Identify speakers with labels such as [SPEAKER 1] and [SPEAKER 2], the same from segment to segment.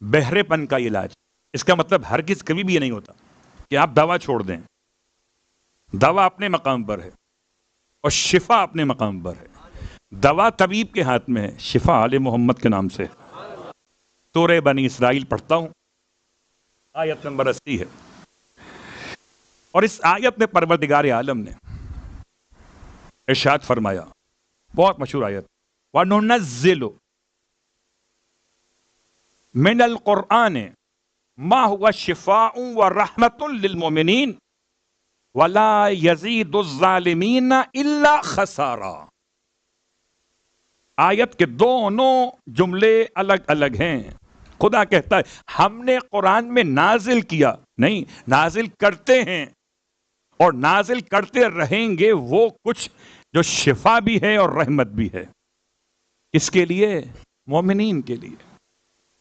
[SPEAKER 1] بہرے پن کا علاج، اس کا مطلب ہرگز کبھی بھی یہ نہیں ہوتا کہ آپ دوا چھوڑ دیں. دوا اپنے مقام پر ہے اور شفا اپنے مقام پر ہے. دوا طبیب کے ہاتھ میں ہے، شفا آل محمد کے نام سے. سورہ بنی اسرائیل پڑھتا ہوں، آیت نمبر 80 ہے، اور اس آیت میں پروردگار عالم نے ارشاد فرمایا، بہت مشہور آیت، وَنُنَزِّلُ مِنَ الْقُرْآنِ مَا هُوَ شِفَاءٌ وَرَحْمَةٌ لِلْمُؤْمِنِينَ وَلَا يَزِيدُ الظَّالِمِينَ إِلَّا خَسَارًا. آیت کے دونوں جملے الگ الگ ہیں. خدا کہتا ہے ہم نے قرآن میں نازل کیا نہیں، نازل کرتے ہیں اور نازل کرتے رہیں گے وہ کچھ جو شفا بھی ہے اور رحمت بھی ہے. کس کے لیے؟ مومنین کے لیے.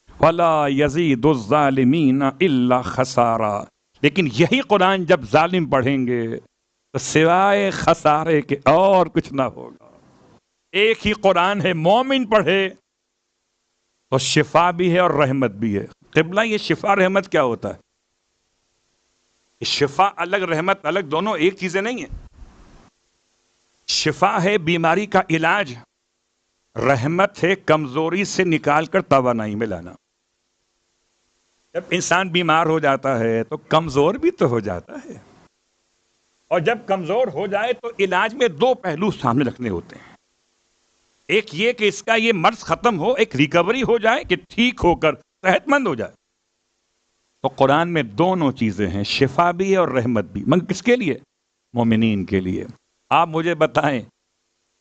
[SPEAKER 1] وَلَا يَزِيدُ الظَّالِمِينَ إِلَّا خَسَارًا. لیکن یہی قرآن جب ظالم پڑھیں گے تو سوائے خسارے کے اور کچھ نہ ہوگا. ایک ہی قرآن ہے، مومن پڑھے تو شفا بھی ہے اور رحمت بھی ہے. قبلہ یہ شفا رحمت کیا ہوتا ہے؟ شفا الگ، رحمت الگ، دونوں ایک چیزیں نہیں ہیں. شفا ہے بیماری کا علاج، رحمت ہے کمزوری سے نکال کر توانائی میں لانا. جب انسان بیمار ہو جاتا ہے تو کمزور بھی تو ہو جاتا ہے، اور جب کمزور ہو جائے تو علاج میں دو پہلو سامنے رکھنے ہوتے ہیں. ایک یہ کہ اس کا یہ مرض ختم ہو، ایک ریکوری ہو جائے کہ ٹھیک ہو کر صحت مند ہو جائے. تو قرآن میں دونوں چیزیں ہیں، شفا بھی ہے اور رحمت بھی، مگر کس کے لیے؟ مومنین کے لیے. آپ مجھے بتائیں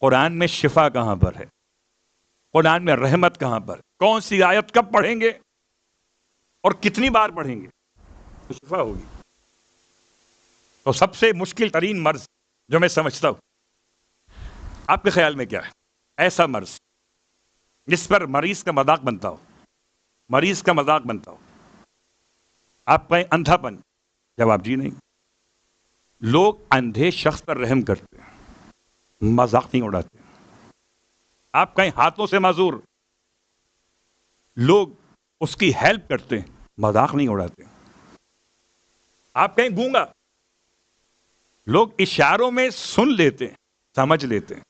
[SPEAKER 1] قرآن میں شفا کہاں پر ہے؟ قرآن میں رحمت کہاں پر؟ کون سی آیت کب پڑھیں گے اور کتنی بار پڑھیں گے تو شفا ہوگی؟ تو سب سے مشکل ترین مرض جو میں سمجھتا ہوں، آپ کے خیال میں کیا ہے؟ ایسا مرض جس پر مریض کا مذاق بنتا ہو، مریض کا مذاق بنتا ہو. آپ کہیں اندھا پن، جواب جی نہیں. لوگ اندھے شخص پر رحم کرتے ہیں، مذاق نہیں اڑاتے. آپ کہیں ہاتھوں سے معذور، لوگ اس کی ہیلپ کرتے ہیں، مذاق نہیں اڑاتے. آپ کہیں گونگا، لوگ اشاروں میں سن لیتے ہیں، سمجھ لیتے ہیں.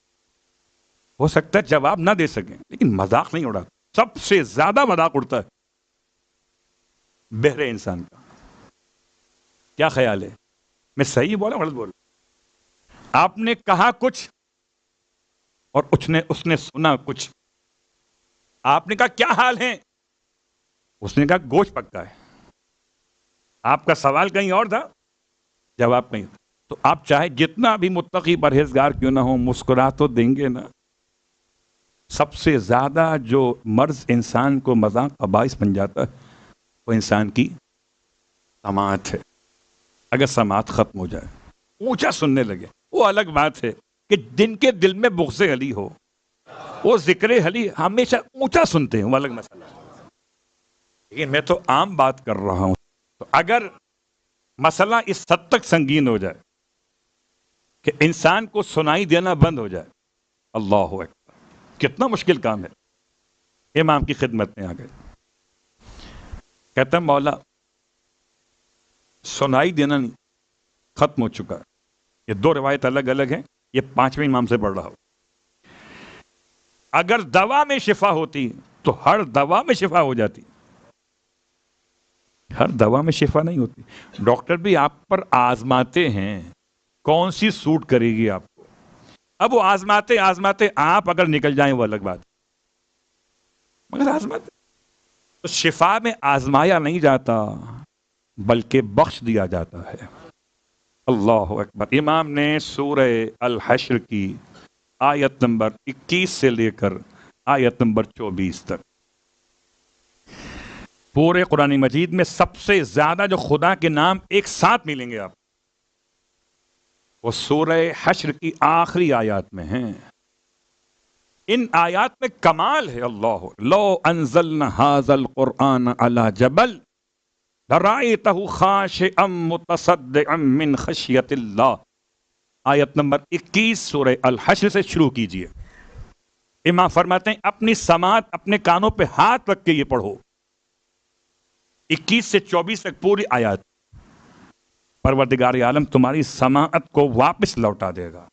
[SPEAKER 1] ہو سکتا ہے جواب نہ دے سکیں لیکن مذاق نہیں اڑاتے. سب سے زیادہ مذاق اڑتا ہے بہرے انسان کا. کیا خیال ہے؟ میں صحیح بولا غلط بولا؟ آپ نے کہا کچھ اور اس نے سنا کچھ. آپ نے کہا کیا حال ہے، اس نے کہا گوشت پکا ہے. آپ کا سوال کہیں اور تھا، جواب کہیں تھا. تو آپ چاہے جتنا بھی متقی پرہیزگار کیوں نہ ہو، مسکرا تو دیں گے نا. سب سے زیادہ جو مرض انسان کو مذاق کا باعث بن جاتا ہے وہ انسان کی سماعت ہے. اگر سماعت ختم ہو جائے، اونچا سننے لگے، وہ الگ بات ہے کہ جن کے دل میں بغض علی ہو وہ ذکر علی ہمیشہ اونچا سنتے ہیں، وہ الگ مسئلہ ہے. لیکن میں تو عام بات کر رہا ہوں. تو اگر مسئلہ اس حد تک سنگین ہو جائے کہ انسان کو سنائی دینا بند ہو جائے، اللہ اکبر، کتنا مشکل کام ہے. امام کی خدمت میں آ گئے، کہتا ہے مولا سنائی دینا نہیں، ختم ہو چکا ہے. یہ دو روایت الگ الگ ہیں، یہ پانچویں امام سے پڑھ رہا ہو. اگر دوا میں شفا ہوتی تو ہر دوا میں شفا ہو جاتی. ہر دوا میں شفا نہیں ہوتی. ڈاکٹر بھی آپ پر آزماتے ہیں کون سی سوٹ کرے گی آپ کو. اب وہ آزماتے آزماتے آپ اگر نکل جائیں وہ الگ بات، مگر آزماتے. تو شفا میں آزمایا نہیں جاتا بلکہ بخش دیا جاتا ہے. اللہ اکبر. امام نے سورہ الحشر کی آیت نمبر 21 سے لے کر آیت نمبر 24 تک، پورے قرآن مجید میں سب سے زیادہ جو خدا کے نام ایک ساتھ ملیں گے آپ، وہ سورہ حشر کی آخری آیات میں ہیں. ان آیات میں کمال ہے. اللہ لو انزلنا هذا القرآن على جبل لرأيته خاشعا متصدعا من خشية الله آیت نمبر 21 سورہ الحشر سے شروع کیجئے. امام فرماتے ہیں اپنی سماعت اپنے کانوں پہ ہاتھ رکھ کے یہ پڑھو. 21 سے 24 تک پوری آیات. پروردگار عالم تمہاری سماعت کو واپس لوٹا دے گا.